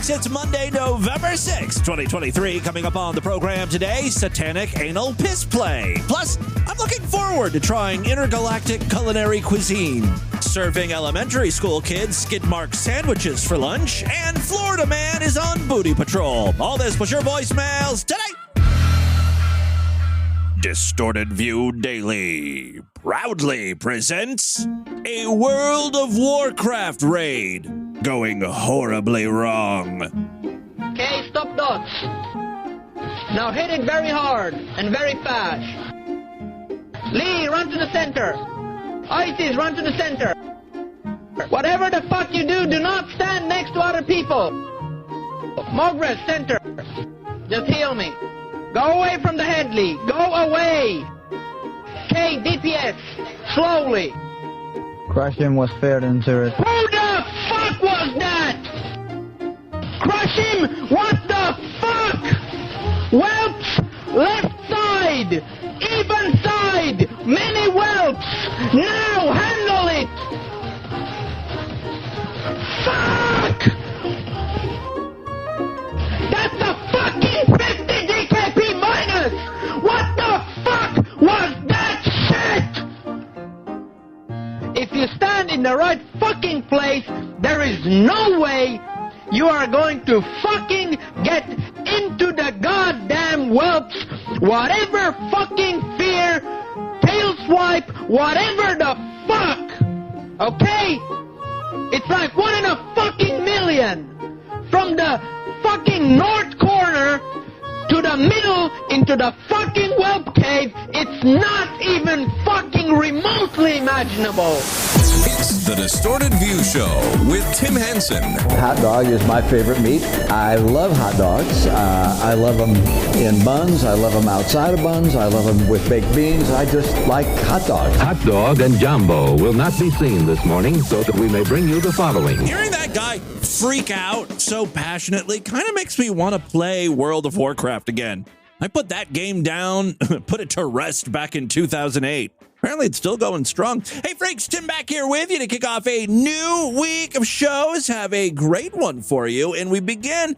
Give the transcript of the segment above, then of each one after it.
folks. It's Monday, November 6th, 2023. Coming up on the program today, satanic anal piss play. Plus, I'm looking forward to trying intergalactic culinary cuisine, serving elementary school kids skid mark sandwiches for lunch, and Florida man is on booty patrol. All this plus your voicemails today. Distorted View Daily proudly presents a World of Warcraft raid going horribly wrong. Okay, stop dots. Now hit it very hard and very fast. Lee, run to the center. Isis, run to the center. Whatever the fuck you do not stand next to other people. Margaret, center. Just heal me. Go away from the head, Lee. Go away. Okay, DPS. Slowly. Crush him was fair and turret. Who the fuck was that? Crush him? What the fuck? Whelps, left side, even side, many whelps. Now handle it. Fuck! That's a fucking 50 DKP minus. What the fuck was that shit? If you stand in the right fucking place, there is no way you are going to fucking get into the goddamn whelps, whatever fucking fear, tail swipe, whatever the fuck. Okay? It's like 1 in a fucking million. From the fucking north corner to the middle into the fucking whelp cave, it's not even fucking remotely imaginable. It's the Distorted View Show with Tim Henson. Hot dog is my favorite meat. I love hot dogs. I love them in buns. I love them outside of buns. I love them with baked beans. I just like hot dogs. Hot dog and Jumbo will not be seen this morning, so that we may bring you the following. Hearing that guy freak out so passionately kind of makes me want to play World of Warcraft again. I put that game down, put it to rest back in 2008. Apparently, it's still going strong. Hey, freaks, Tim back here with you to kick off a new week of shows. Have a great one for you. And we begin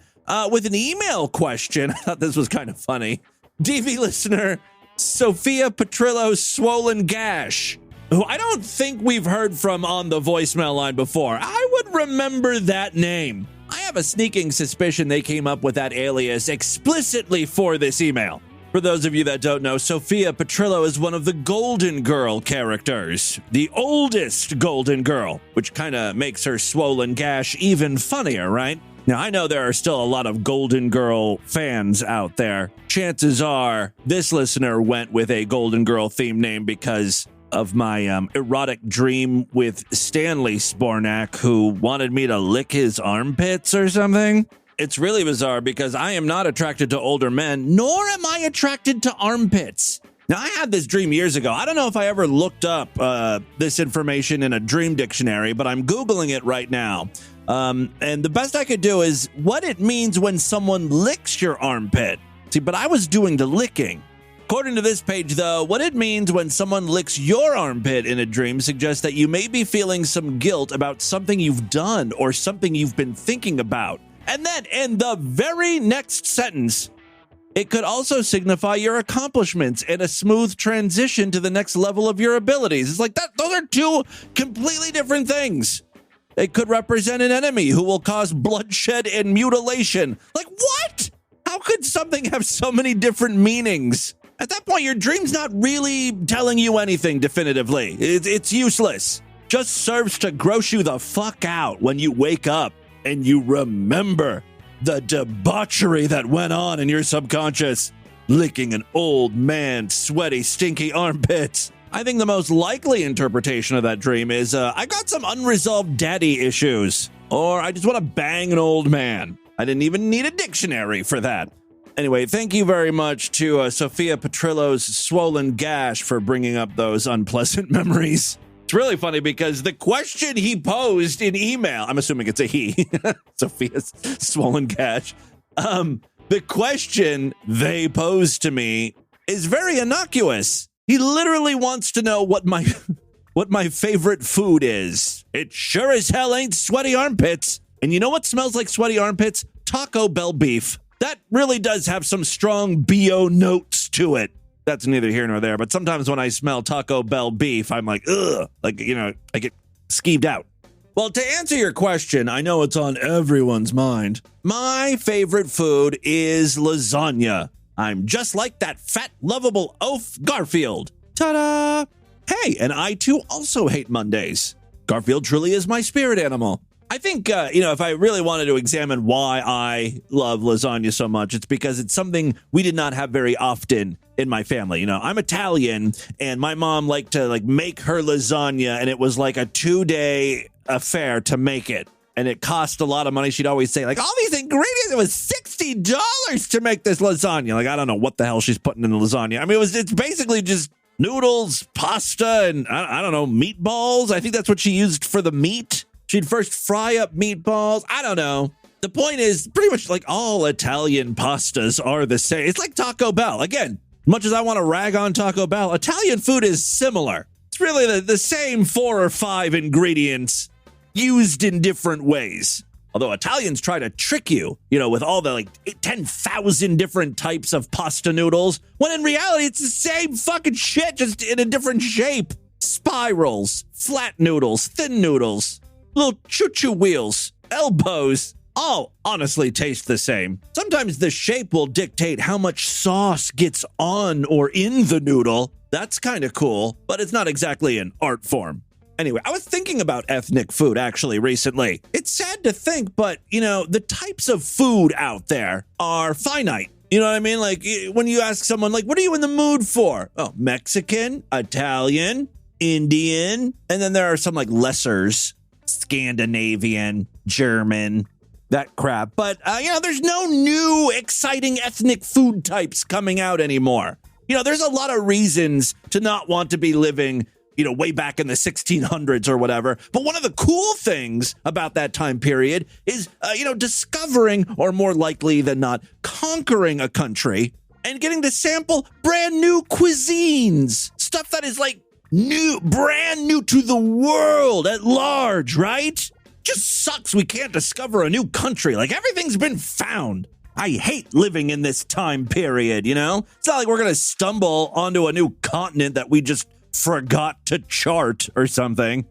with an email question. I thought this was kind of funny. DV listener, Sophia Petrillo's Swollen Gash, who I don't think we've heard from on the voicemail line before. I would remember that name. I have a sneaking suspicion they came up with that alias explicitly for this email. For those of you that don't know, Sophia Petrillo is one of the Golden Girl characters, the oldest Golden Girl, which kind of makes her Swollen Gash even funnier, right? Now, I know there are still a lot of Golden Girl fans out there. Chances are this listener went with a Golden Girl themed name because of my erotic dream with Stanley Spornak, who wanted me to lick his armpits or something. It's really bizarre because I am not attracted to older men, nor am I attracted to armpits. Now, I had this dream years ago. I don't know if I ever looked up this information in a dream dictionary, but I'm Googling it right now. And the best I could do is what it means when someone licks your armpit. See, but I was doing the licking. According to this page, though, what it means when someone licks your armpit in a dream suggests that you may be feeling some guilt about something you've done or something you've been thinking about. And then in the very next sentence, it could also signify your accomplishments and a smooth transition to the next level of your abilities. It's like that; those are two completely different things. It could represent an enemy who will cause bloodshed and mutilation. Like, what? How could something have so many different meanings? At that point, your dream's not really telling you anything definitively. It's useless. Just serves to gross you the fuck out when you wake up and you remember the debauchery that went on in your subconscious, licking an old man's sweaty, stinky armpits. I think the most likely interpretation of that dream is, I got some unresolved daddy issues, or I just want to bang an old man. I didn't even need a dictionary for that. Anyway, thank you very much to Sophia Petrillo's Swollen Gash for bringing up those unpleasant memories. It's really funny because the question he posed in email, I'm assuming it's a he, Sophia's Swollen Gash. The question they posed to me is very innocuous. He literally wants to know what my favorite food is. It sure as hell ain't sweaty armpits. And you know what smells like sweaty armpits? Taco Bell beef. That really does have some strong BO notes to it. That's neither here nor there, but sometimes when I smell Taco Bell beef, I'm like, ugh, like, I get skeeved out. Well, to answer your question, I know it's on everyone's mind. My favorite food is lasagna. I'm just like that fat, lovable oaf Garfield. Ta-da! Hey, and I too also hate Mondays. Garfield truly is my spirit animal. I think, if I really wanted to examine why I love lasagna so much, it's because it's something we did not have very often in my family. I'm Italian, and my mom liked to make her lasagna, and it was like a 2-day affair to make it. And it cost a lot of money. She'd always say, all these ingredients, it was $60 to make this lasagna. I don't know what the hell she's putting in the lasagna. I mean, it's basically just noodles, pasta, and I don't know, meatballs. I think that's what she used for the meat. She'd first fry up meatballs. I don't know. The point is, pretty much all Italian pastas are the same. It's like Taco Bell. Again, much as I want to rag on Taco Bell, Italian food is similar. It's really the same 4 or 5 ingredients used in different ways. Although Italians try to trick you, with all the 10,000 different types of pasta noodles, when in reality, it's the same fucking shit, just in a different shape. Spirals, flat noodles, thin noodles, little choo-choo wheels, elbows, all honestly taste the same. Sometimes the shape will dictate how much sauce gets on or in the noodle. That's kind of cool, but it's not exactly an art form. Anyway, I was thinking about ethnic food actually recently. It's sad to think, but the types of food out there are finite. You know what I mean? When you ask someone, what are you in the mood for? Oh, Mexican, Italian, Indian, and then there are some lessers. Scandinavian, German, that crap. But, there's no new exciting ethnic food types coming out anymore. There's a lot of reasons to not want to be living, way back in the 1600s or whatever. But one of the cool things about that time period is, discovering, or more likely than not, conquering a country and getting to sample brand new cuisines. Stuff that is brand new to the world at large, right? Just sucks we can't discover a new country. Everything's been found. I hate living in this time period, It's not like we're going to stumble onto a new continent that we just forgot to chart or something.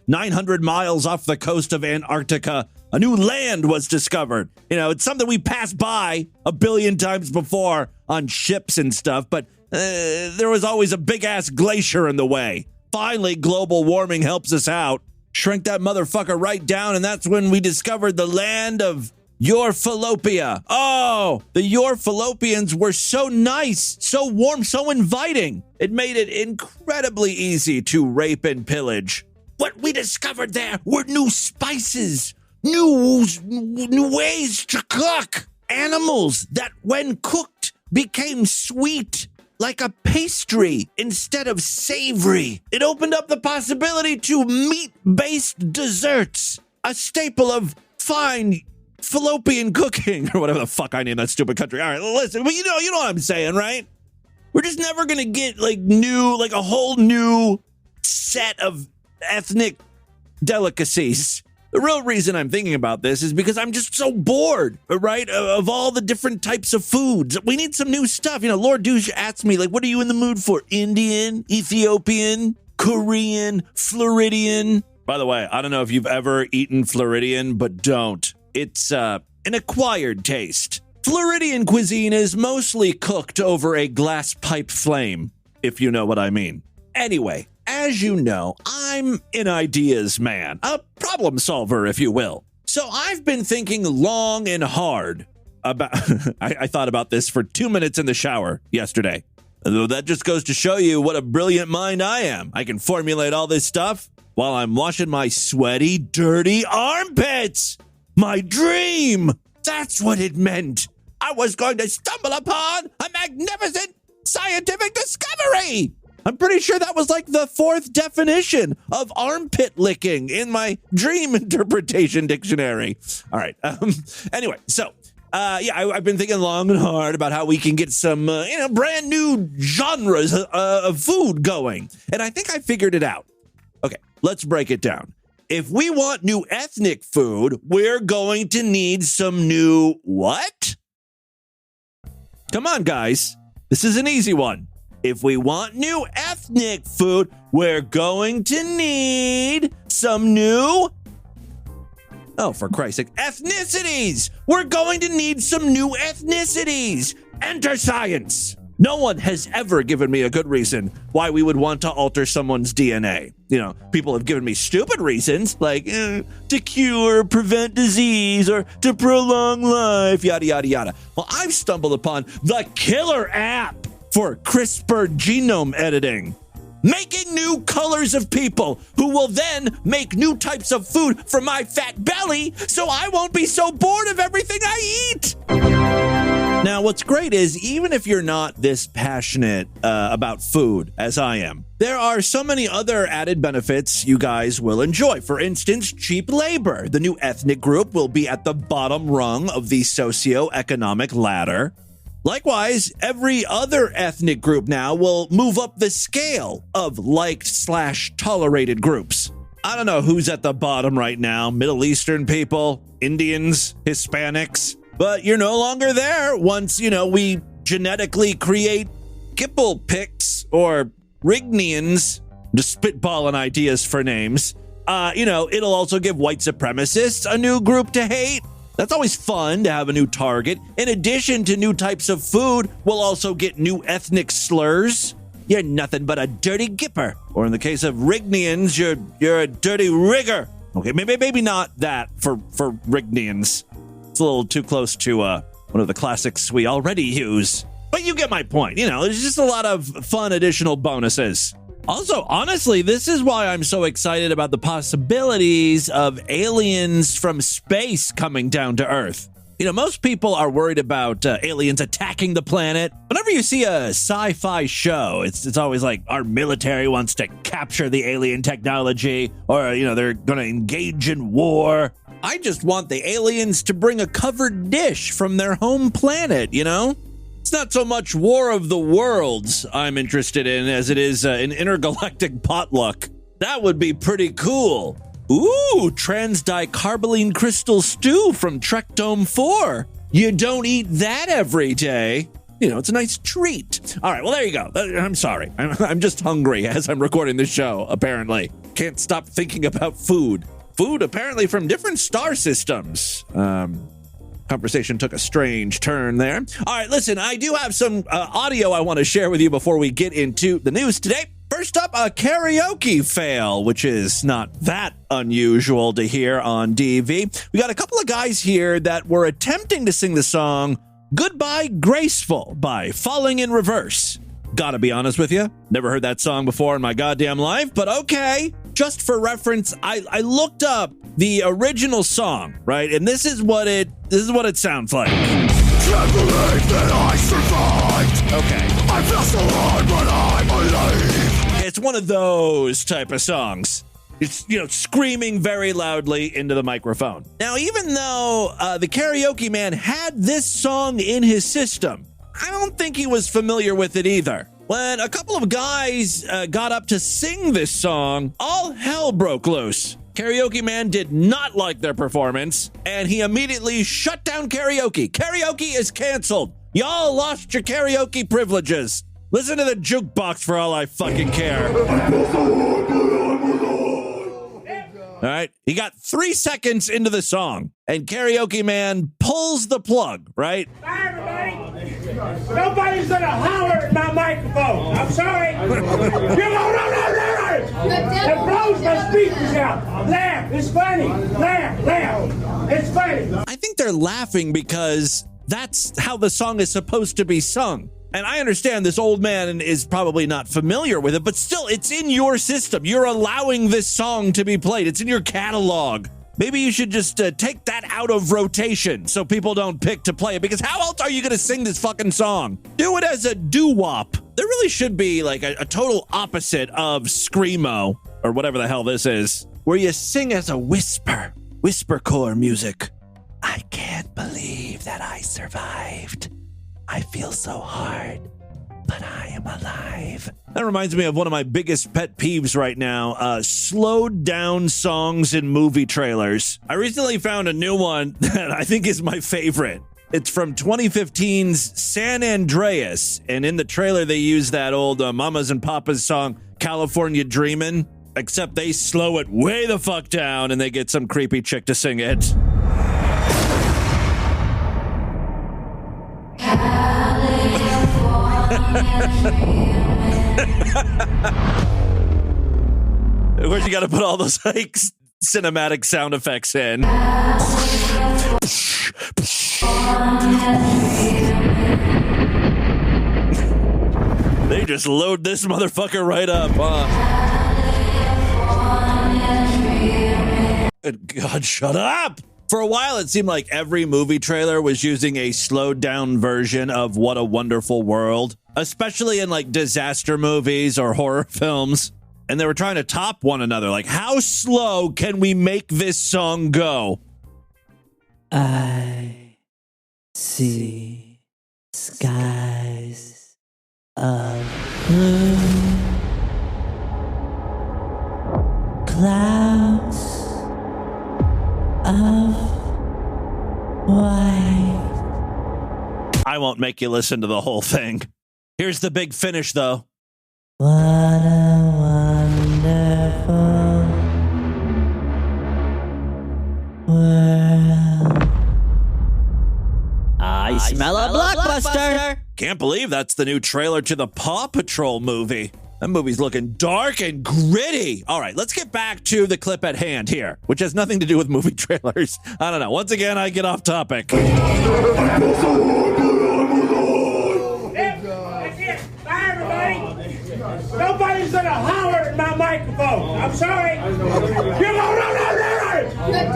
900 miles off the coast of Antarctica, a new land was discovered. It's something we passed by a billion times before on ships and stuff, but there was always a big-ass glacier in the way. Finally, global warming helps us out. Shrink that motherfucker right down, and that's when we discovered the land of Yorfalopia. Oh, the Yorfalopians were so nice, so warm, so inviting. It made it incredibly easy to rape and pillage. What we discovered there were new spices, new ways to cook. Animals that, when cooked, became sweet, like a pastry instead of savory. It opened up the possibility to meat-based desserts, a staple of fine fallopian cooking, or whatever the fuck I named that stupid country. All right, listen, but you know what I'm saying, right? We're just never gonna get a whole new set of ethnic delicacies. The real reason I'm thinking about this is because I'm just so bored, right, of all the different types of foods. We need some new stuff. Lord Douche asked me, what are you in the mood for? Indian, Ethiopian, Korean, Floridian. By the way, I don't know if you've ever eaten Floridian, but don't. It's an acquired taste. Floridian cuisine is mostly cooked over a glass pipe flame, if you know what I mean. Anyway, as you know, I'm an ideas man, a problem solver, if you will. So I've been thinking long and hard about, I thought about this for 2 minutes in the shower yesterday. Though that just goes to show you what a brilliant mind I am. I can formulate all this stuff while I'm washing my sweaty, dirty armpits. My dream. That's what it meant. I was going to stumble upon a magnificent scientific discovery. I'm pretty sure that was the 4th definition of armpit licking in my dream interpretation dictionary. All right. Anyway, so I've been thinking long and hard about how we can get some brand new genres of food going, and I think I figured it out. Okay, let's break it down. if we want new ethnic food, we're going to need some new what? Come on, guys. This is an easy one. If we want new ethnic food, we're going to need some new... Oh, for Christ's sake, ethnicities! We're going to need some new ethnicities! Enter science! No one has ever given me a good reason why we would want to alter someone's DNA. You know, people have given me stupid reasons, like to cure, prevent disease, or to prolong life, yada, yada, yada. Well, I've stumbled upon the killer app for CRISPR genome editing. Making new colors of people who will then make new types of food for my fat belly so I won't be so bored of everything I eat. Now, what's great is even if you're not this passionate about food as I am, there are so many other added benefits you guys will enjoy. For instance, cheap labor. The new ethnic group will be at the bottom rung of the socioeconomic ladder. Likewise, every other ethnic group now will move up the scale of liked/tolerated groups. I don't know who's at the bottom right now. Middle Eastern people, Indians, Hispanics. But you're no longer there once, we genetically create Kipple picks or Rignians, just spitballing ideas for names. It'll also give white supremacists a new group to hate. That's always fun to have a new target. In addition to new types of food, we'll also get new ethnic slurs. You're nothing but a dirty gipper. Or in the case of Rignians, you're a dirty rigger. Okay, maybe not that for Rignians. It's a little too close to one of the classics we already use. But you get my point. There's just a lot of fun additional bonuses. Also, honestly, this is why I'm so excited about the possibilities of aliens from space coming down to Earth. Most people are worried about aliens attacking the planet. Whenever you see a sci-fi show, it's always like our military wants to capture the alien technology, or, they're going to engage in war. I just want the aliens to bring a covered dish from their home planet, It's not so much War of the Worlds I'm interested in as it is an intergalactic potluck. That would be pretty cool. Ooh, trans-dicarboline crystal stew from Trek Dome 4. You don't eat that every day. It's a nice treat. All right, well, there you go. I'm sorry. I'm just hungry as I'm recording this show, apparently. Can't stop thinking about food. Food apparently from different star systems. Conversation took a strange turn there. All right, listen, I do have some audio I want to share with you before we get into the news today. First up, a karaoke fail, which is not that unusual to hear on DV. We got a couple of guys here that were attempting to sing the song Goodbye Graceful by Falling in Reverse. Gotta be honest with you, never heard that song before in my goddamn life, but okay. Just for reference, I looked up the original song, right? And this is what it sounds like. Can't believe that I survived. Okay. I feel so hard, but I'm alive. It's one of those type of songs. It's, screaming very loudly into the microphone. Now, even though the karaoke man had this song in his system, I don't think he was familiar with it either. When a couple of guys got up to sing this song, all hell broke loose. Karaoke man did not like their performance, and he immediately shut down karaoke. Karaoke is canceled. Y'all lost your karaoke privileges. Listen to the jukebox for all I fucking care. All right, he got 3 seconds into the song, and karaoke man pulls the plug, right? Hi, everybody. Nobody's gonna holler at my microphone. I'm sorry. You it blows my speakers out. Laugh. It's funny. Laugh. It's funny. I think they're laughing because that's how the song is supposed to be sung. And I understand this old man is probably not familiar with it, but still, it's in your system. You're allowing this song to be played. It's in your catalog. Maybe you should just take that out of rotation so people don't pick to play it, because how else are you going to sing this fucking song? Do it as a doo-wop. There really should be like a total opposite of Screamo, or whatever the hell this is, where you sing as a whispercore music. I can't believe that I survived. I feel so hard, but I am alive. That reminds me of one of my biggest pet peeves right now, slowed down songs in movie trailers. I recently found a new one that I think is my favorite. It's from 2015's San Andreas, and in the trailer they use that old Mamas and Papas song, California Dreamin', except they slow it way the fuck down and they get some creepy chick to sing it. Of course, you got to put all those like cinematic sound effects in. They just load this motherfucker right up, Good God, shut up! For a while, it seemed like every movie trailer was using a slowed down version of What a Wonderful World, especially in like disaster movies or horror films. And they were trying to top one another. Like, how slow can we make this song go? I see skies of blue, clouds of white. I won't make you listen to the whole thing. Here's the big finish, though. What a wonderful world. I smell a blockbuster. Can't believe that's the new trailer to the Paw Patrol movie. That movie's looking dark and gritty. All right, let's get back to the clip at hand here, which has nothing to do with movie trailers. I don't know. Once again, I get off topic. That's it. Bye, everybody. Nobody's gonna holler at my microphone. I'm sorry.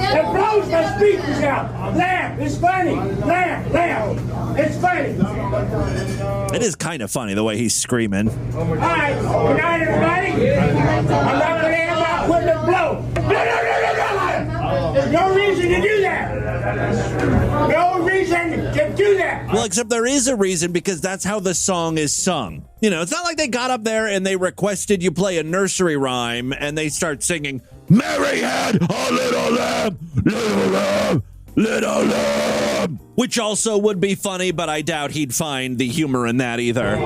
It blows my speakers out. Laugh. It's funny. Laugh. It's funny. It is kind of funny the way he's screaming. All right. Good night, everybody. I'm not gonna have my equipment blow. There's no reason to do that. No reason to do that. Well, except there is a reason, because that's how the song is sung. You know, it's not like they got up there and they requested you play a nursery rhyme and they start singing, Mary had a little lamb, little lamb, little lamb, which also would be funny, but I doubt he'd find the humor in that either.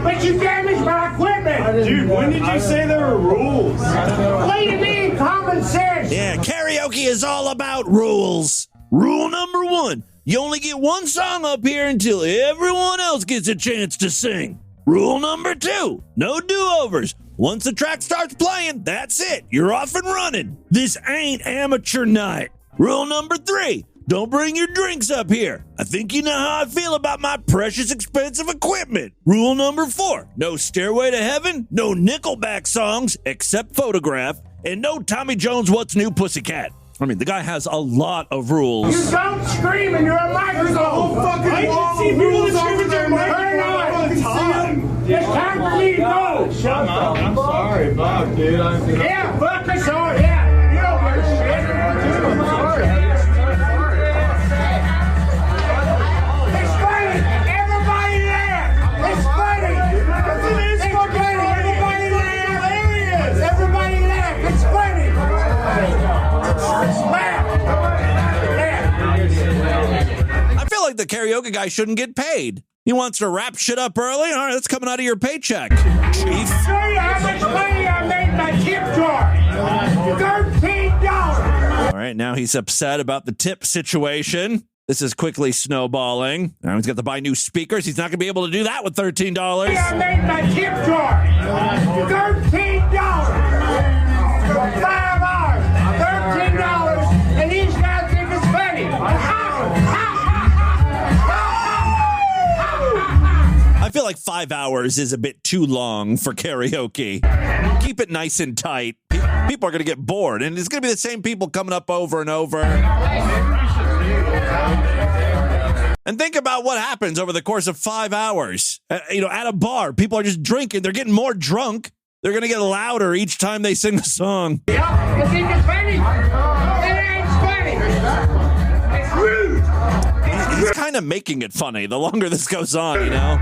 But you damaged my equipment. Dude, when did you say there were rules? What do you mean, common sense? Yeah, karaoke is all about rules. Rule number 1, you only get one song up here until everyone else gets a chance to sing. Rule number 2, no do-overs. Once the track starts playing, that's it. You're off and running. This ain't amateur night. Rule number 3, don't bring your drinks up here. I think you know how I feel about my precious expensive equipment. Rule number 4, no Stairway to Heaven, no Nickelback songs, except Photograph, and no Tommy Jones What's New Pussycat. I mean, the guy has a lot of rules. You don't scream and you're a microphone. I can see people that scream at their microphone. It's time for me to go. Shut up. I'm sorry, Bob, dude. Yeah, fuck me sorry. Yeah, you don't give a shit. I'm sorry. It's funny. Everybody laugh. It's funny. It's funny. Everybody laugh. Hilarious. Everybody laugh. It's funny. I feel like the karaoke guy shouldn't get paid. He wants to wrap shit up early. All right, that's coming out of your paycheck, Chief. Show you how much money I made in my tip jar. $13. All right, now he's upset about the tip situation. This is quickly snowballing. Now he's got to buy new speakers. He's not going to be able to do that with $13. I made my tip jar. $13. For 5 hours. $13. And these guys think it's funny. I feel like 5 hours is a bit too long for karaoke. Keep it nice and tight. People are going to get bored, and it's going to be the same people coming up over and over. And think about what happens over the course of 5 hours. At a bar, people are just drinking. They're getting more drunk. They're going to get louder each time they sing a song. Yeah, you think it's funny? It ain't funny. It's rude. He's kind of making it funny the longer this goes on, you know?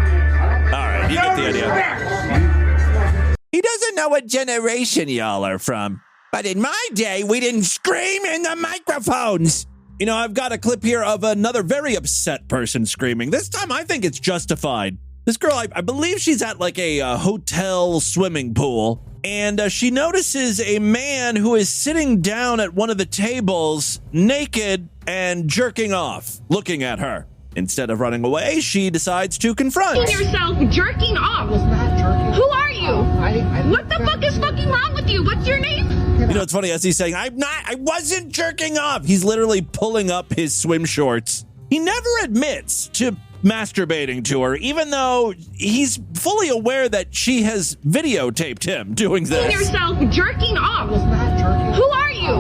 You get the idea. He doesn't know what generation y'all are from. But in my day, we didn't scream in the microphones. You know, I've got a clip here of another very upset person screaming. This time, I think it's justified. This girl, I believe she's at like a hotel swimming pool, and she notices a man who is sitting down at one of the tables, naked and jerking off, looking at her. Instead of running away, she decides to confront. Yourself jerking off. I was not jerking. Who are you? I what the fuck is fucking wrong with you? What's your name? You know, it's funny as he's saying, I wasn't jerking off. He's literally pulling up his swim shorts. He never admits to masturbating to her, even though he's fully aware that she has videotaped him doing this. Yourself jerking off. I was not jerking. Who are you?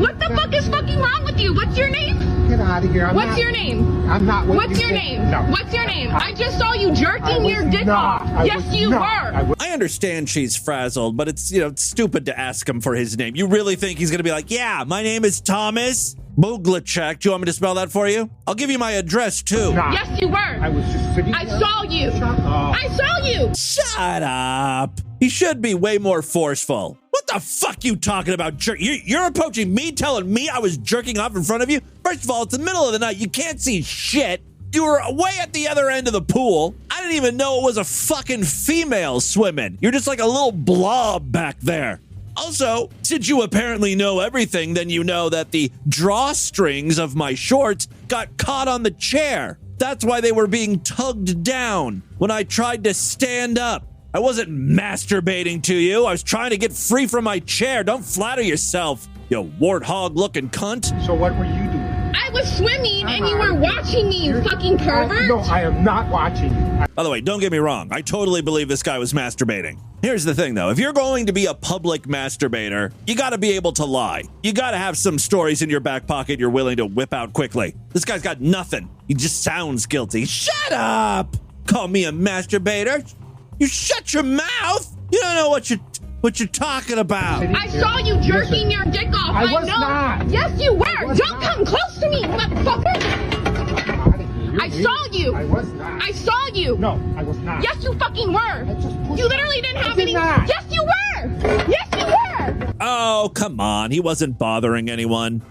What the fuck is fucking wrong with you? What's your name? Get out of here. What's your name? I'm not. What's your name? No. What's your name? I just saw you jerking your dick off. Yes, you were. I understand she's frazzled, but it's, you know, it's stupid to ask him for his name. You really think he's going to be like, yeah, my name is Thomas Buglacek. Do you want me to spell that for you? I'll give you my address, too. Yes, you were. I was just sitting I there. saw you. Shut up. I saw you. Shut up. He should be way more forceful. What the fuck you talking about? You're approaching me, telling me I was jerking off in front of you? First of all, it's the middle of the night. You can't see shit. You were way at the other end of the pool. I didn't even know it was a fucking female swimming. You're just like a little blob back there. Also, since you apparently know everything, then you know that the drawstrings of my shorts got caught on the chair. That's why they were being tugged down when I tried to stand up. I wasn't masturbating to you. I was trying to get free from my chair. Don't flatter yourself, you warthog-looking cunt. So what were you doing? I was swimming and you were watching me, you fucking pervert. No, I am not watching you. By the way, don't get me wrong. I totally believe this guy was masturbating. Here's the thing, though. If you're going to be a public masturbator, you got to be able to lie. You got to have some stories in your back pocket you're willing to whip out quickly. This guy's got nothing. He just sounds guilty. Shut up! Call me a masturbator? You shut your mouth! You don't know what you're talking about. I saw you jerking your dick off. I was know. not. Yes, you were. Don't come close to me, motherfucker. I saw you. I was not. I saw you. No, I was not. Yes, you fucking were. You literally didn't have any. Not. Yes, you were. Yes, you were. Oh, come on. He wasn't bothering anyone.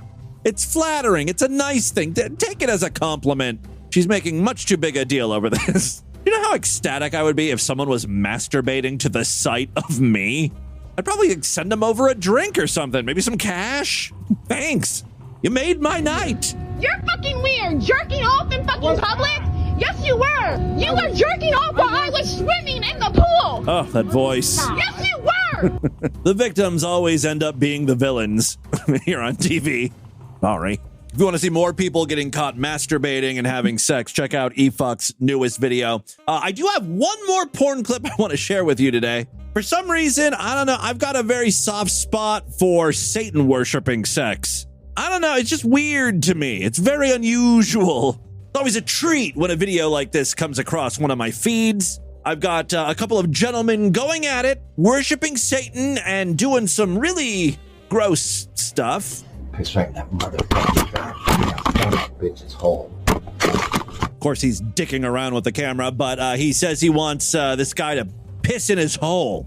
It's flattering. It's a nice thing. Take it as a compliment. She's making much too big a deal over this. You know how ecstatic I would be if someone was masturbating to the sight of me? I'd probably send them over a drink or something. Maybe some cash. Thanks. You made my night. You're fucking weird. Jerking off in fucking public? Yes, you were. You were jerking off while I was swimming in the pool. Oh, that voice. Yes, you were. The victims always end up being the villains here on TV. Sorry. If you want to see more people getting caught masturbating and having sex, check out eFuck's newest video. I do have one more porn clip I want to share with you today. For some reason, I don't know, I've got a very soft spot for Satan worshiping sex. I don't know, it's just weird to me. It's very unusual. It's always a treat when a video like this comes across one of my feeds. I've got a couple of gentlemen going at it, worshiping Satan and doing some really gross stuff. Piss right in that motherfucking bitch's hole. Of course, he's dicking around with the camera, but he says he wants this guy to piss in his hole.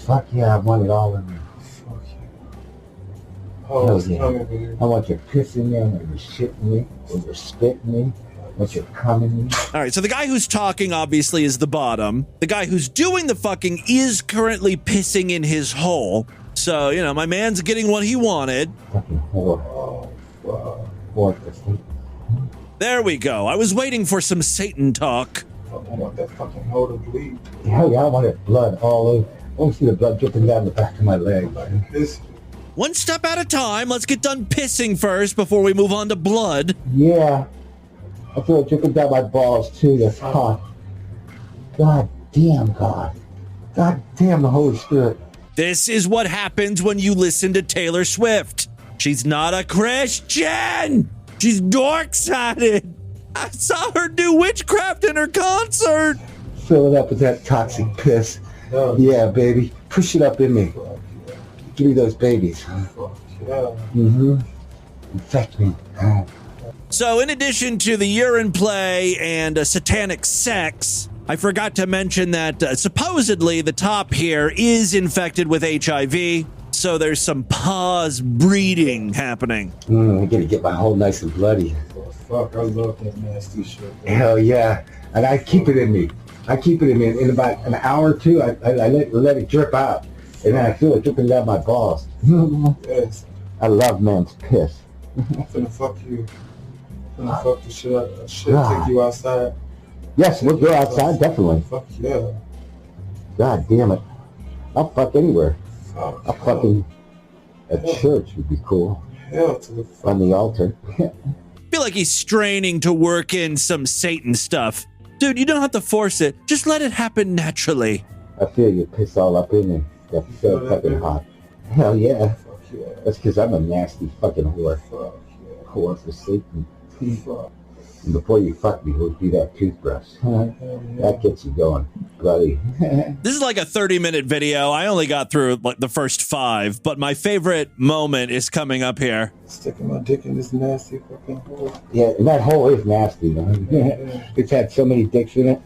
Fuck yeah, I want it all in there. Oh, yeah. I want your piss in there, or your shit in me, or your spit in me, or your cum in me. All right, so the guy who's talking obviously is the bottom. The guy who's doing the fucking is currently pissing in his hole. So, you know, my man's getting what he wanted. Fucking whore. There we go. I was waiting for some Satan talk. I want that fucking hole to bleed. Hell yeah, I want it blood all over. I want to see the blood dripping down the back of my leg. One step at a time. Let's get done pissing first before we move on to blood. Yeah. I feel it dripping down my balls too. That's hot. God damn, God. God damn the Holy Spirit. This is what happens when you listen to Taylor Swift. She's not a Christian. She's dork-sided. I saw her do witchcraft in her concert. Fill it up with that toxic piss. Yeah, baby. Push it up in me. Give me those babies. Mm-hmm. Infect me. So in addition to the urine play and satanic sex, I forgot to mention that supposedly the top here is infected with HIV, so there's some pause breeding happening. I'm gonna get my hole nice and bloody. Oh, fuck, I love that nasty shit. Hell yeah. And I keep it in me. In about an hour or two, I let it drip out. And then I feel it dripping down my balls. Yes. I love men's piss. I'm finna fuck you. Fuck the shit up. Take you outside. Yes, we'll go outside, definitely. Fuck yeah. God damn it. I'll fuck anywhere. I'll fucking... At church would be cool. Hell to the fuck. On the altar. Feel like he's straining to work in some Satan stuff. Dude, you don't have to force it. Just let it happen naturally. I feel you piss all up in me. That's so fucking hot. Hell yeah. Fuck yeah. That's because I'm a nasty fucking whore. Fuck yeah. Whore for Satan. Fuck. And before you fuck me, we'll do that toothbrush. That gets you going, bloody. This is like a 30-minute video. I only got through like the first 5, but my favorite moment is coming up here. Sticking my dick in this nasty fucking hole. Yeah, and that hole is nasty, man. It's had so many dicks in it.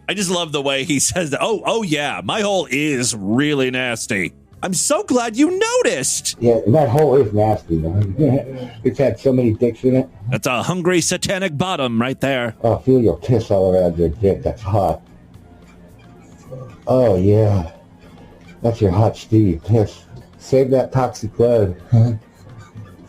I just love the way he says that. Oh yeah, my hole is really nasty. I'm so glad you noticed. Yeah, and that hole is nasty, man. It's had so many dicks in it. That's a hungry satanic bottom right there. Oh, I feel your piss all around your dick. That's hot. Oh, yeah. That's your hot Stevie piss. Save that toxic blood.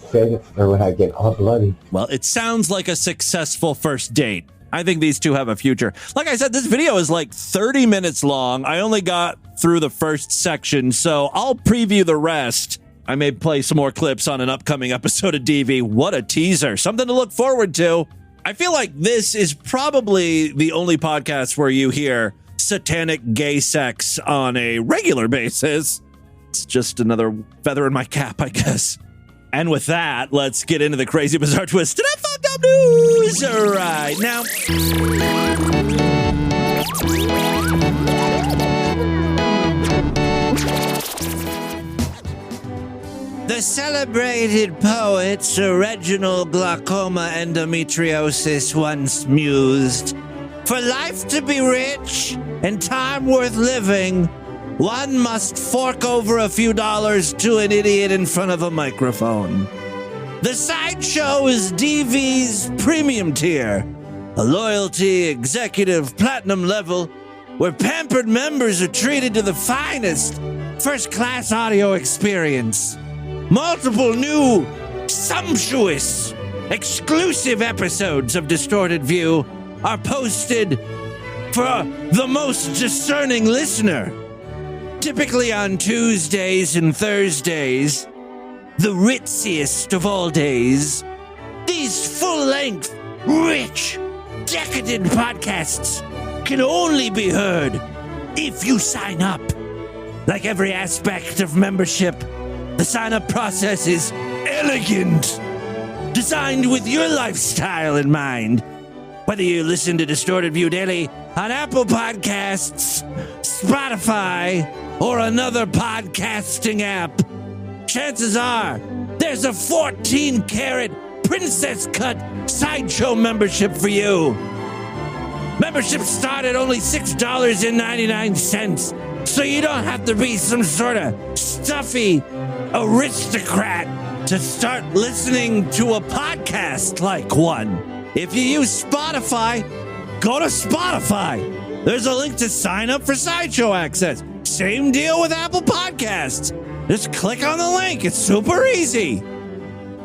Save it for when I get hot bloody. Well, it sounds like a successful first date. I think these two have a future. Like I said, this video is like 30 minutes long. I only got through the first section, so I'll preview the rest. I may play some more clips on an upcoming episode of DV. What a teaser. Something to look forward to. I feel like this is probably the only podcast where you hear satanic gay sex on a regular basis. It's just another feather in my cap, I guess. And with that, let's get into the crazy, bizarre twist and fucked up news. All right, now. The celebrated poet Sir Reginald Glaucoma Endometriosis once mused, "For life to be rich and time worth living, one must fork over a few dollars to an idiot in front of a microphone." The Sideshow is DV's premium tier, a loyalty executive platinum level where pampered members are treated to the finest first-class audio experience. Multiple new, sumptuous, exclusive episodes of Distorted View are posted for the most discerning listener. Typically on Tuesdays and Thursdays, the ritziest of all days, these full-length, rich, decadent podcasts can only be heard if you sign up. Like every aspect of membership, the sign-up process is elegant, designed with your lifestyle in mind. Whether you listen to Distorted View Daily on Apple Podcasts, Spotify, or another podcasting app, chances are there's a 14-karat princess cut Sideshow membership for you. Memberships start at only $6.99, so you don't have to be some sort of stuffy aristocrat to start listening to a podcast like one. If you use Spotify, go to Spotify. There's a link to sign up for Sideshow access. Same deal with Apple Podcasts. Just click on the link. It's super easy.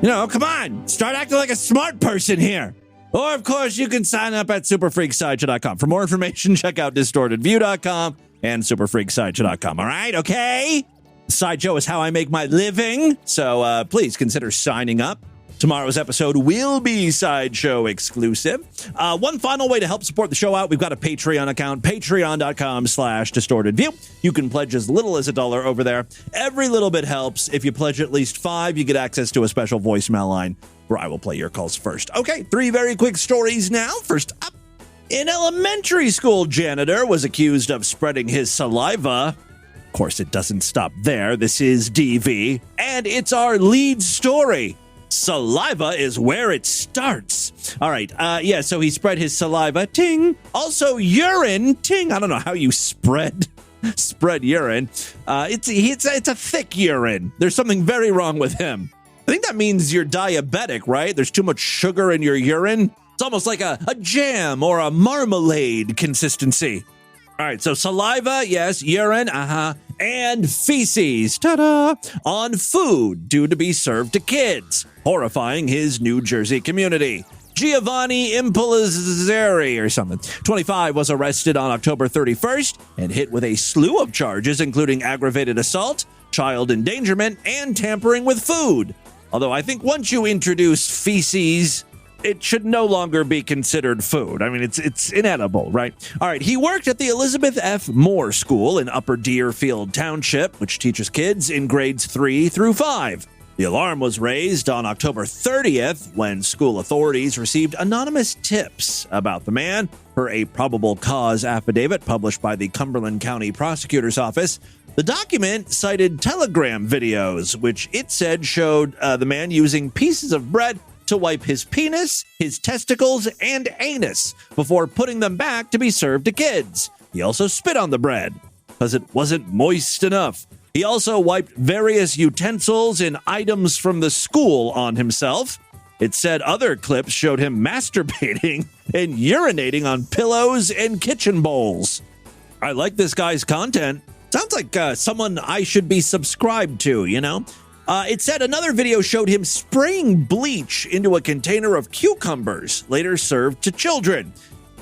You know, come on. Start acting like a smart person here. Or, of course, you can sign up at superfreaksideshow.com. For more information, check out distortedview.com and superfreaksideshow.com. All right? Okay? Sideshow is how I make my living, so please consider signing up. Tomorrow's episode will be Sideshow exclusive. One final way to help support the show out, we've got a Patreon account, patreon.com/distortedview. You can pledge as little as $1 over there. Every little bit helps. If you pledge at least $5, you get access to a special voicemail line where I will play your calls first. Okay, 3 very quick stories now. First up, an elementary school janitor was accused of spreading his saliva. Of course, it doesn't stop there. This is DV, and it's our lead story. Saliva is where it starts. All right. Yeah, so he spread his saliva. Ting. Also urine. Ting. I don't know how you spread urine. It's a thick urine. There's something very wrong with him. I think that means you're diabetic, right? There's too much sugar in your urine. It's almost like a jam or a marmalade consistency. All right, so saliva, yes, urine, and feces, ta-da, on food due to be served to kids, horrifying his New Jersey community. Giovanni Impelizzeri or something, 25, was arrested on October 31st and hit with a slew of charges, including aggravated assault, child endangerment, and tampering with food. Although I think once you introduce feces, it should no longer be considered food. I mean, it's inedible, right? All right, he worked at the Elizabeth F. Moore School in Upper Deerfield Township, which teaches kids in grades 3 through 5. The alarm was raised on October 30th when school authorities received anonymous tips about the man per a probable cause affidavit published by the Cumberland County Prosecutor's Office. The document cited telegram videos, which it said showed the man using pieces of bread to wipe his penis, his testicles, and anus before putting them back to be served to kids. He also spit on the bread because it wasn't moist enough. He also wiped various utensils and items from the school on himself. It said other clips showed him masturbating and urinating on pillows and kitchen bowls. I like this guy's content. Sounds like someone I should be subscribed to, you know? It said another video showed him spraying bleach into a container of cucumbers, later served to children.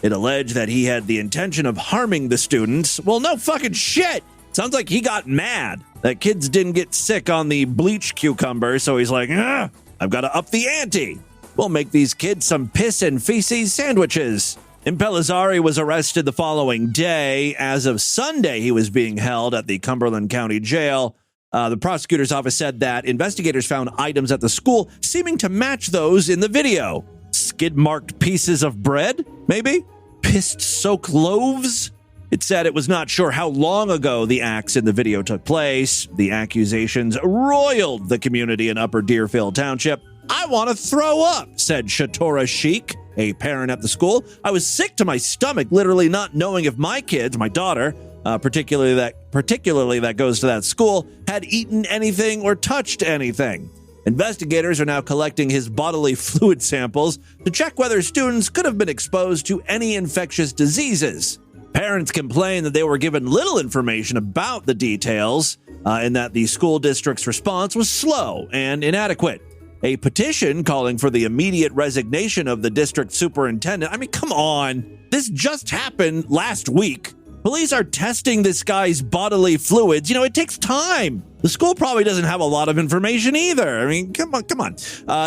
It alleged that he had the intention of harming the students. Well, no fucking shit. Sounds like he got mad that kids didn't get sick on the bleach cucumber, so he's like, I've got to up the ante. We'll make these kids some piss and feces sandwiches. Impelizzeri was arrested the following day. As of Sunday, he was being held at the Cumberland County Jail. The prosecutor's office said that investigators found items at the school seeming to match those in the video. Skid-marked pieces of bread, maybe? Piss-soaked loaves? It said it was not sure how long ago the acts in the video took place. The accusations roiled the community in Upper Deerfield Township. I want to throw up, said Shatora Sheik, a parent at the school. I was sick to my stomach, literally not knowing if my kids, my daughter, particularly that goes to that school, had eaten anything or touched anything. Investigators are now collecting his bodily fluid samples to check whether students could have been exposed to any infectious diseases. Parents complained that they were given little information about the details and that the school district's response was slow and inadequate. A petition calling for the immediate resignation of the district superintendent. I mean, come on. This just happened last week. Police are testing this guy's bodily fluids. You know, it takes time. The school probably doesn't have a lot of information either. I mean, come on.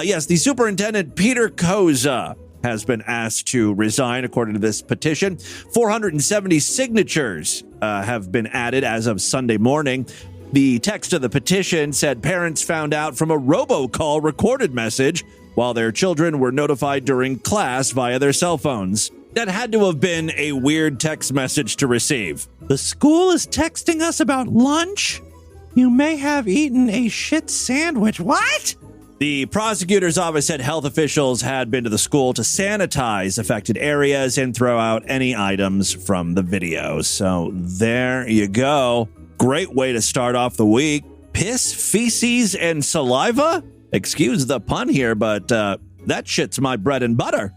Yes, the superintendent, Peter Koza, has been asked to resign, according to this petition. 470 signatures have been added as of Sunday morning. The text of the petition said parents found out from a robocall recorded message while their children were notified during class via their cell phones. That had to have been a weird text message to receive. The school is texting us about lunch? You may have eaten a shit sandwich. What? The prosecutor's office said health officials had been to the school to sanitize affected areas and throw out any items from the video. So there you go. Great way to start off the week. Piss, feces, and saliva? Excuse the pun here, but that shit's my bread and butter.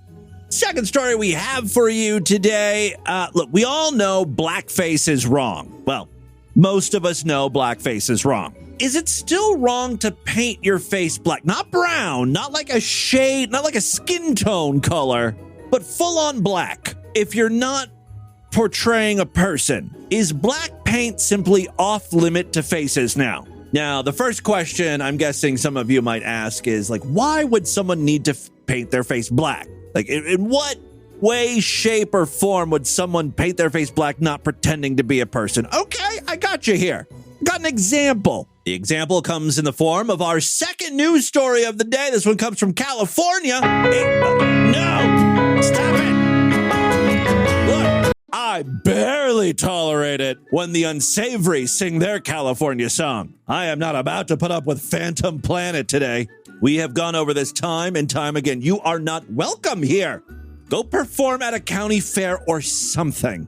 Second story we have for you today. Look, we all know blackface is wrong. Well, most of us know blackface is wrong. Is it still wrong to paint your face black? Not brown, not like a shade, not like a skin tone color, but full on black. If you're not portraying a person, is black paint simply off limit to faces now? Now, the first question I'm guessing some of you might ask is like, why would someone need to paint their face black? Like, in what way, shape, or form would someone paint their face black not pretending to be a person? Okay, I got you here. Got an example. The example comes in the form of our second news story of the day. This one comes from California. No! Stop it! Look, I barely tolerate it when the unsavory sing their California song. I am not about to put up with Phantom Planet today. We have gone over this time and time again. You are not welcome here. Go perform at a county fair or something.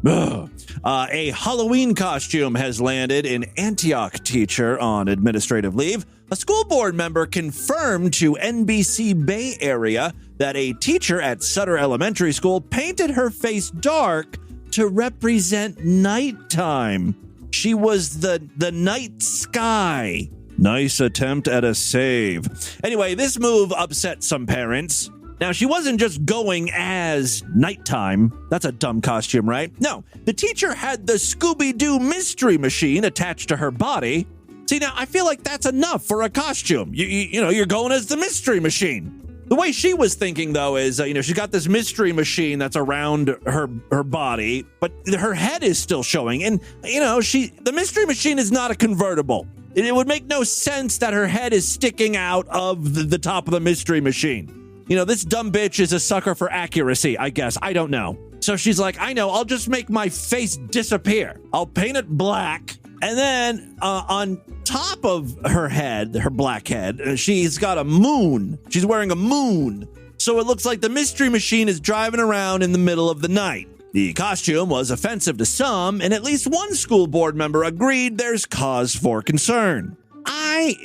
A Halloween costume has landed an Antioch teacher on administrative leave. A school board member confirmed to NBC Bay Area that a teacher at Sutter Elementary School painted her face dark to represent nighttime. She was the night sky. Nice attempt at a save. Anyway, this move upset some parents. Now, she wasn't just going as nighttime. That's a dumb costume, right? No, the teacher had the Scooby-Doo mystery machine attached to her body. See, now, I feel like that's enough for a costume. You know, you're going as the mystery machine. The way she was thinking, though, is, she's got this mystery machine that's around her body, but her head is still showing. And, the mystery machine is not a convertible. It would make no sense that her head is sticking out of the top of the mystery machine. This dumb bitch is a sucker for accuracy, I guess. I don't know. So she's like, I know, I'll just make my face disappear. I'll paint it black. And then on top of her head, her black head, she's got a moon. She's wearing a moon. So it looks like the mystery machine is driving around in the middle of the night. The costume was offensive to some, and at least one school board member agreed there's cause for concern.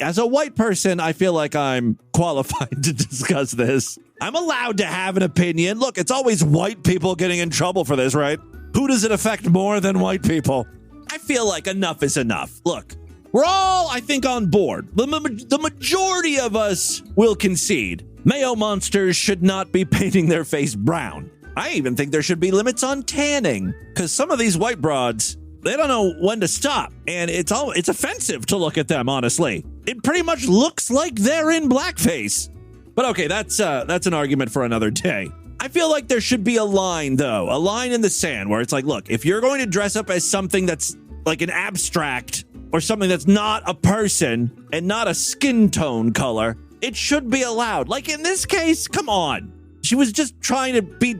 As a white person, I feel like I'm qualified to discuss this. I'm allowed to have an opinion. Look, it's always white people getting in trouble for this, right? Who does it affect more than white people? I feel like enough is enough. Look, we're all, I think, on board. The majority of us will concede. Mayo monsters should not be painting their face brown. I even think there should be limits on tanning, because some of these white broads, they don't know when to stop, and it's offensive to look at them, honestly. It pretty much looks like they're in blackface. But okay, that's an argument for another day. I feel like there should be a line, though, a line in the sand where it's like, look, if you're going to dress up as something that's like an abstract or something that's not a person and not a skin tone color, it should be allowed. Like in this case, come on. She was just trying to be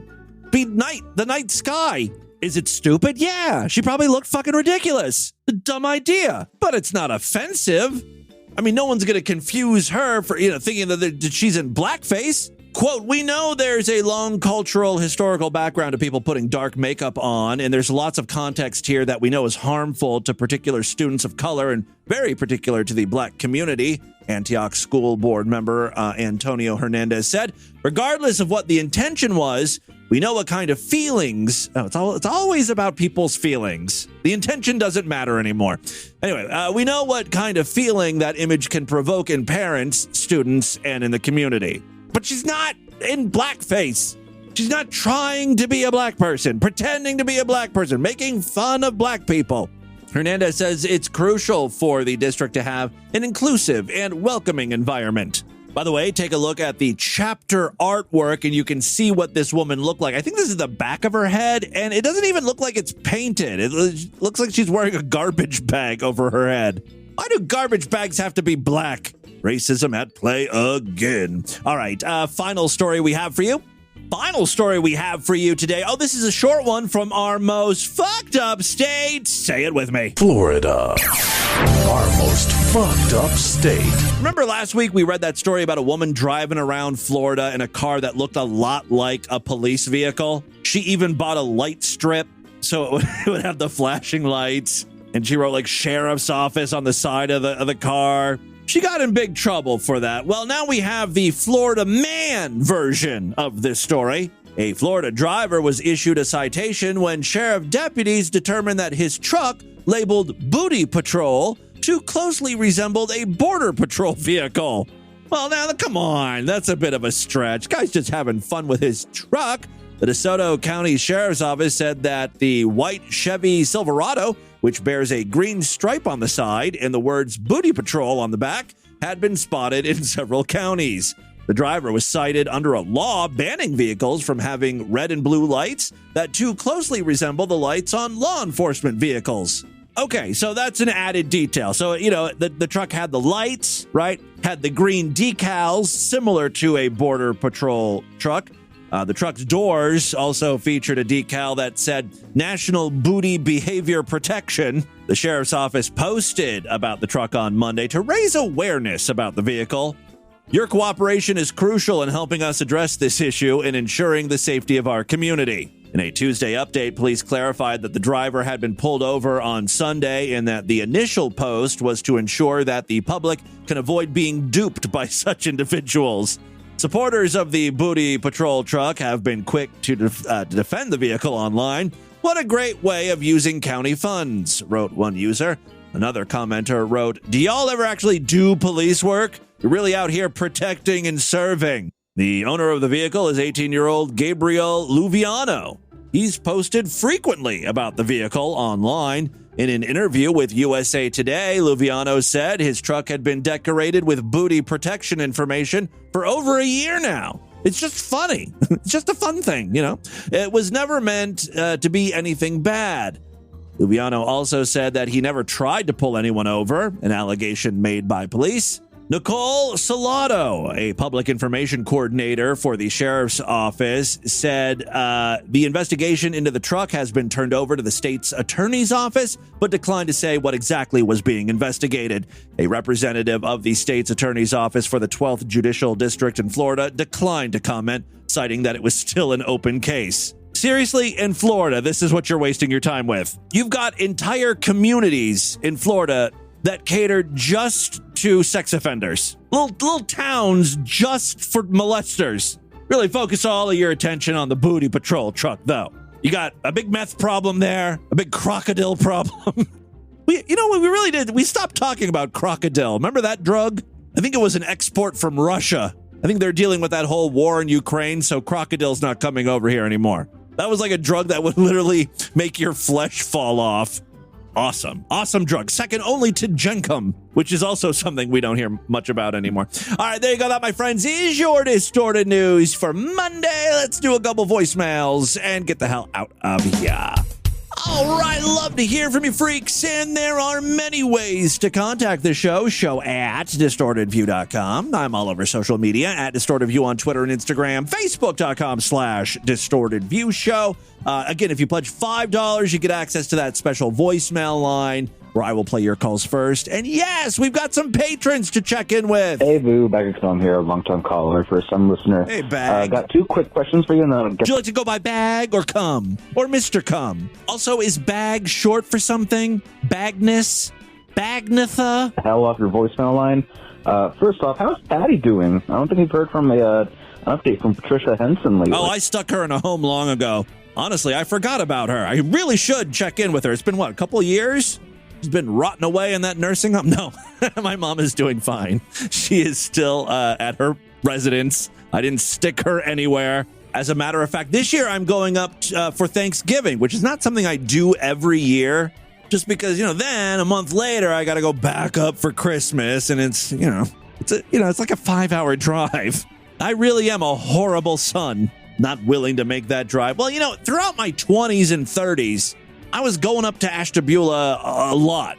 the night sky. Is it stupid? Yeah, she probably looked fucking ridiculous. A dumb idea, but it's not offensive. I mean, no one's going to confuse her for, thinking that she's in blackface. Quote, we know there's a long cultural, historical background to people putting dark makeup on, and there's lots of context here that we know is harmful to particular students of color and very particular to the black community, Antioch School Board member Antonio Hernandez said. Regardless of what the intention was, we know what kind of feelings. It's always about people's feelings. The intention doesn't matter anymore. Anyway, we know what kind of feeling that image can provoke in parents, students, and in the community. But she's not in blackface. She's not trying to be a black person, pretending to be a black person, making fun of black people. Hernandez says it's crucial for the district to have an inclusive and welcoming environment. By the way, take a look at the chapter artwork and you can see what this woman looked like. I think this is the back of her head, and it doesn't even look like it's painted. It looks like she's wearing a garbage bag over her head. Why do garbage bags have to be black? Racism at play again. All right, final story we have for you. Final story we have for you today. Oh, this is a short one from our most fucked up state. Say it with me. Florida. Our most fucked up state. Remember last week we read that story about a woman driving around Florida in a car that looked a lot like a police vehicle? She even bought a light strip so it would have the flashing lights. And she wrote like sheriff's office on the side of the car. She got in big trouble for that. Well, now we have the Florida man version of this story. A Florida driver was issued a citation when sheriff deputies determined that his truck, labeled Booty Patrol, too closely resembled a Border Patrol vehicle. Well, now, come on. That's a bit of a stretch. Guy's just having fun with his truck. The DeSoto County Sheriff's Office said that the white Chevy Silverado, which bears a green stripe on the side and the words Booty Patrol on the back, had been spotted in several counties. The driver was cited under a law banning vehicles from having red and blue lights that too closely resemble the lights on law enforcement vehicles. Okay, so that's an added detail. So, the truck had the lights, right? Had the green decals similar to a Border Patrol truck. The truck's doors also featured a decal that said National Booty Behavior Protection. The sheriff's office posted about the truck on Monday to raise awareness about the vehicle. Your cooperation is crucial in helping us address this issue and ensuring the safety of our community. In a Tuesday update, police clarified that the driver had been pulled over on Sunday and that the initial post was to ensure that the public can avoid being duped by such individuals. Supporters of the booty patrol truck have been quick to defend the vehicle online. What a great way of using county funds, wrote one user. Another commenter wrote, do y'all ever actually do police work? You're really out here protecting and serving. The owner of the vehicle is 18-year-old Gabriel Luviano. He's posted frequently about the vehicle online. In an interview with USA Today, Luviano said his truck had been decorated with booty protection information for over a year now. It's just funny. It's just a fun thing, you know. It was never meant to be anything bad. Luviano also said that he never tried to pull anyone over, an allegation made by police. Nicole Salato, a public information coordinator for the sheriff's office, said the investigation into the truck has been turned over to the state's attorney's office, but declined to say what exactly was being investigated. A representative of the state's attorney's office for the 12th Judicial District in Florida declined to comment, citing that it was still an open case. Seriously, in Florida, this is what you're wasting your time with. You've got entire communities in Florida that cater just to sex offenders. Little towns just for molesters. Really focus all of your attention on the booty patrol truck, though. You got a big meth problem there, a big crocodile problem. We really did. We stopped talking about crocodile. Remember that drug? I think it was an export from Russia. I think they're dealing with that whole war in Ukraine, so crocodile's not coming over here anymore. That was like a drug that would literally make your flesh fall off. Awesome drug. Second only to Jenkum, which is also something we don't hear much about anymore. All right, there you go. That, my friends, is your Distorted News for Monday. Let's do a couple voicemails and get the hell out of here. All right, love to hear from you freaks, and there are many ways to contact the show at distortedview.com. I'm all over social media at distortedview on Twitter and Instagram, facebook.com/distortedviewshow. Again, if you pledge $5, you get access to that special voicemail line where I will play your calls first. And yes, we've got some patrons to check in with. Hey, Boo. Bag of here, long-time caller, first-time listener. Hey, Bag. Got two quick questions for you. And then Would you like to go by Bag or Cum? Or Mr. Cum? Also, is Bag short for something? Bagness? Bagnatha? Hell off your voicemail line. First off, how's Patty doing? I don't think we've heard from an update from Patricia Henson lately. Oh, I stuck her in a home long ago. Honestly, I forgot about her. I really should check in with her. It's been, a couple of years? She's been rotting away in that nursing home. No, my mom is doing fine. She is still at her residence. I didn't stick her anywhere. As a matter of fact, this year I'm going up for Thanksgiving, which is not something I do every year. Just because, then a month later I got to go back up for Christmas, and it's like a 5-hour drive. I really am a horrible son, not willing to make that drive. Well, throughout my 20s and 30s, I was going up to Ashtabula a lot.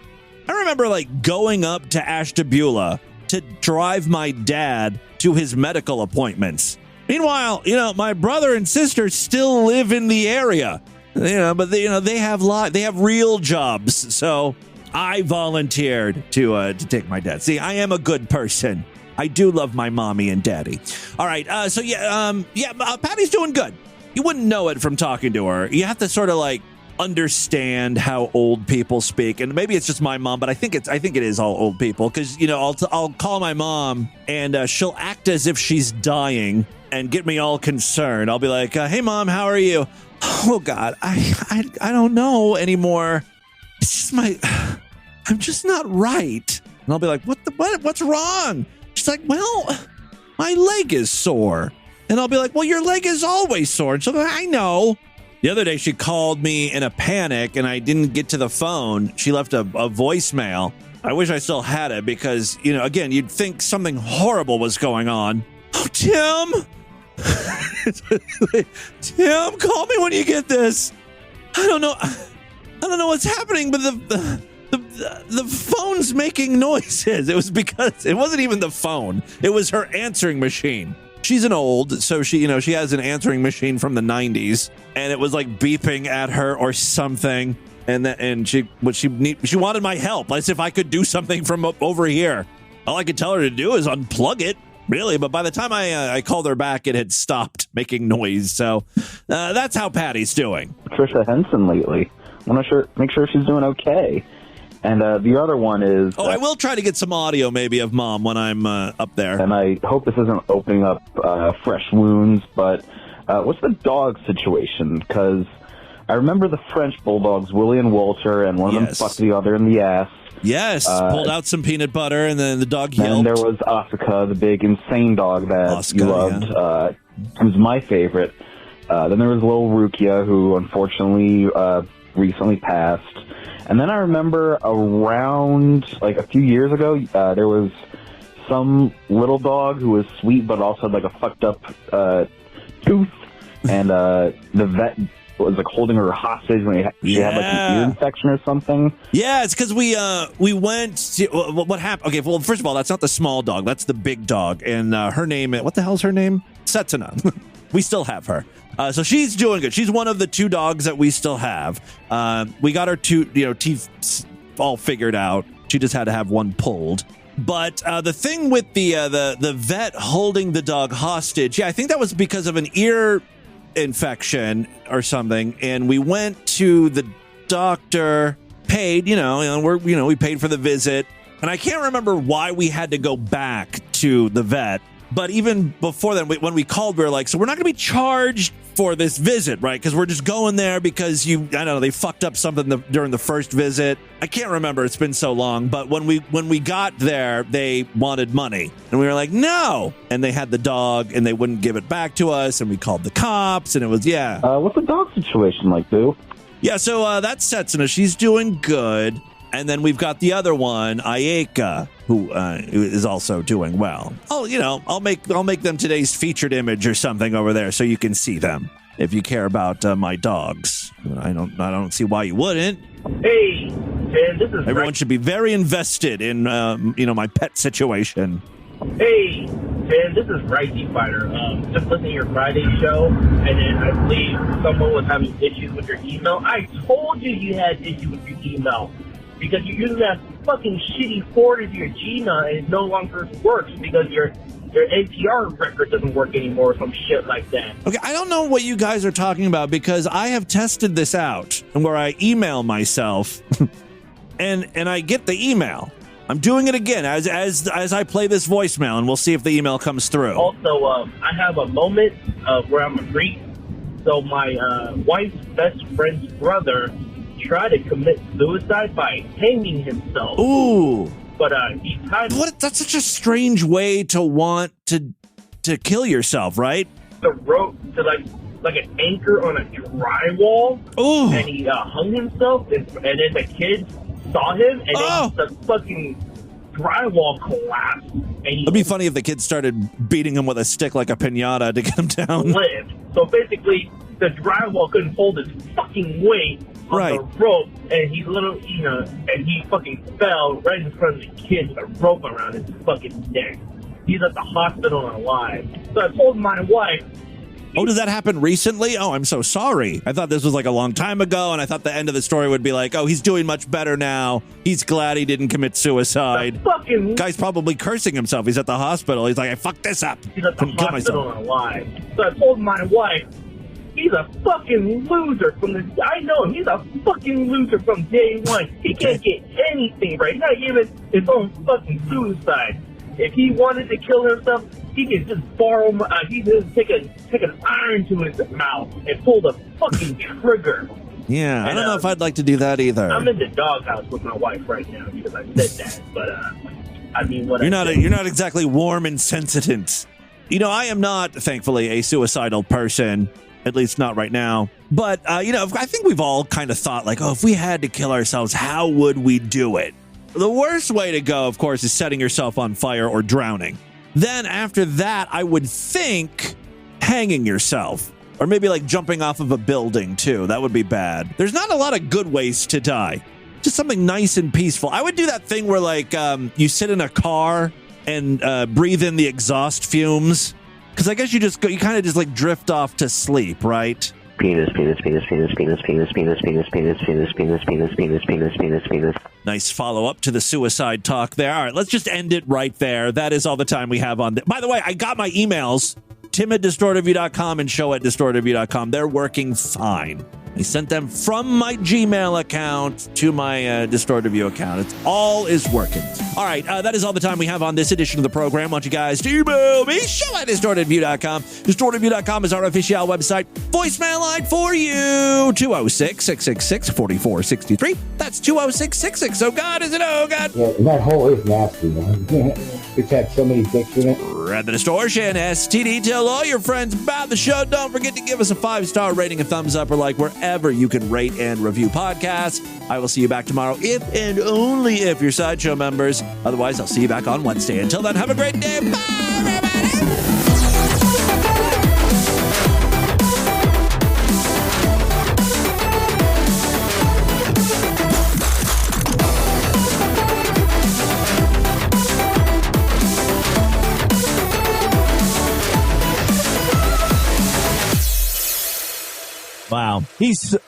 I remember going up to Ashtabula to drive my dad to his medical appointments. Meanwhile, my brother and sister still live in the area. But they have real jobs. So I volunteered to take my dad. See, I am a good person. I do love my mommy and daddy. All right. Patty's doing good. You wouldn't know it from talking to her. You have to sort of understand how old people speak, and maybe it's just my mom, but I think it is all old people, because I'll call my mom and she'll act as if she's dying and get me all concerned. I'll be like, "Hey mom, how are you?" "Oh God, I don't know anymore. It's just I'm just not right." And I'll be like, "What's wrong?" She's like, "Well, my leg is sore." And I'll be like, "Well, your leg is always sore." And she'll be like, "I know." The other day, she called me in a panic, and I didn't get to the phone. She left a voicemail. I wish I still had it because, again, you'd think something horrible was going on. "Oh, Tim! Tim, call me when you get this. I don't know what's happening, but the phone's making noises." It was because it wasn't even the phone. It was her answering machine. She's an old, so she has an answering machine from the 90s, and it was beeping at her or something, and she wanted my help, as if I could do something from over here. All I could tell her to do is unplug it. Really? But by the time I called her back, it had stopped making noise. So that's how Patty's doing. Patricia Henson lately. I want to make sure she's doing okay. And the other one is... I will try to get some audio maybe of Mom when I'm up there. And I hope this isn't opening up fresh wounds, but what's the dog situation? Because I remember the French Bulldogs, Willie and Walter, and one of them fucked the other in the ass. Yes, pulled out some peanut butter, and then the dog yelped. And there was Asuka, the big insane dog that you loved. Yeah. It was my favorite. Then there was little Rukia, who unfortunately recently passed. And then I remember around, like, a few years ago, there was some little dog who was sweet but also had, like, a fucked up tooth. And the vet was, like, holding her hostage when she had, like, an ear infection or something. Yeah, it's because we went to... What happened? Okay, well, first of all, that's not the small dog. That's the big dog. And her name... What the hell's her name? Setsuna. We still have her. So she's doing good. She's one of the 2 dogs that we still have. We got her teeth all figured out. She just had to have one pulled. But the thing with the vet holding the dog hostage, I think that was because of an ear infection or something. And we went to the doctor, paid, we paid for the visit. And I can't remember why we had to go back to the vet. But even before then, when we called, we were like, so we're not going to be charged for this visit, right? Because we're just going there because they fucked up something during the first visit. I can't remember. It's been so long. But when we got there, they wanted money. And we were like, no. And they had the dog and they wouldn't give it back to us. And we called the cops and it was, what's the dog situation like, Boo? Yeah, so that's Setsuna. She's doing good. And then we've got the other one, Ayeka, who is also doing well. I'll make them today's featured image or something over there so you can see them if you care about my dogs. I don't see why you wouldn't. Hey, man, this is everyone should be very invested in my pet situation. Hey, man, this is Righty Fighter. Just listening to your Friday show, and then I believe someone was having issues with your email. I told you had issues with your email. Because you're using that fucking shitty forward to your Gmail and it no longer works because your APR record doesn't work anymore or some shit like that. Okay, I don't know what you guys are talking about because I have tested this out where I email myself and I get the email. I'm doing it again as I play this voicemail and we'll see if the email comes through. Also, I have a moment where I'm a freak. So my wife's best friend's brother tried to commit suicide by hanging himself. Ooh. But he tied... That's such a strange way to want to kill yourself, right? The rope to like an anchor on a drywall. Ooh. And he hung himself, and then the kids saw him, and then the fucking drywall collapsed. It'd be funny if the kids started beating him with a stick like a piñata to get him down. Lived. So basically, the drywall couldn't hold his fucking weight on the rope, and he and he fucking fell right in front of the kids with a rope around his fucking neck. He's at the hospital and alive. So I told my wife. Oh, did that happen recently? Oh, I'm so sorry. I thought this was like a long time ago, and I thought the end of the story would be like, oh, he's doing much better now. He's glad he didn't commit suicide. Guy's probably cursing himself. He's at the hospital. He's like, I fucked this up. He's at the hospital and alive. So I told my wife, he's a fucking loser I know him. He's a fucking loser from day one. He can't get anything right. Not even his own fucking suicide. If he wanted to kill himself, he could just borrow. He could take an iron to his mouth and pull the fucking trigger. Yeah, I don't know if I'd like to do that either. I'm in the doghouse with my wife right now because I said that. But I mean, what you're not exactly warm and sensitive. I am not, thankfully, a suicidal person. At least not right now. But, I think we've all kind of thought, like, if we had to kill ourselves, how would we do it? The worst way to go, of course, is setting yourself on fire or drowning. Then after that, I would think hanging yourself. Or maybe like jumping off of a building, too. That would be bad. There's not a lot of good ways to die. Just something nice and peaceful. I would do that thing where, like, you sit in a car and breathe in the exhaust fumes. Because I guess you kind of just like drift off to sleep, right? Penis, penis, penis, penis, penis, penis, penis, penis, penis, penis, penis, penis, penis, penis, penis, penis. Nice follow-up to the suicide talk there. All right, let's just end it right there. That is all the time we have on this. By the way, I got my emails, tim@distortedview.com and show@distortedview.com. They're working fine. I sent them from my Gmail account to my Distorted View account. It's all is working. All right, that is all the time we have on this edition of the program. I want you guys to email me, show@distortedview.com. Distortedview.com is our official website. Voicemail line for you, 206-666-4463. That's 206-66. Oh, God, is it? Oh, God. Yeah, that hole is nasty, man. It's had so many dicks in it. Red the Distortion, STD. Tell all your friends about the show. Don't forget to give us a 5-star rating, a thumbs up, or like wherever you can rate and review podcasts. I will see you back tomorrow if and only if you're Sideshow members. Otherwise, I'll see you back on Wednesday. Until then, have a great day. Bye, everybody. Wow. He's... Okay,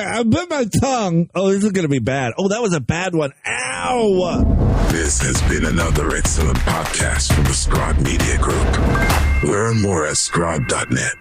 I bit my tongue. Oh, this is going to be bad. Oh, that was a bad one. Ow! This has been another excellent podcast from the Scribe Media Group. Learn more at scribe.net.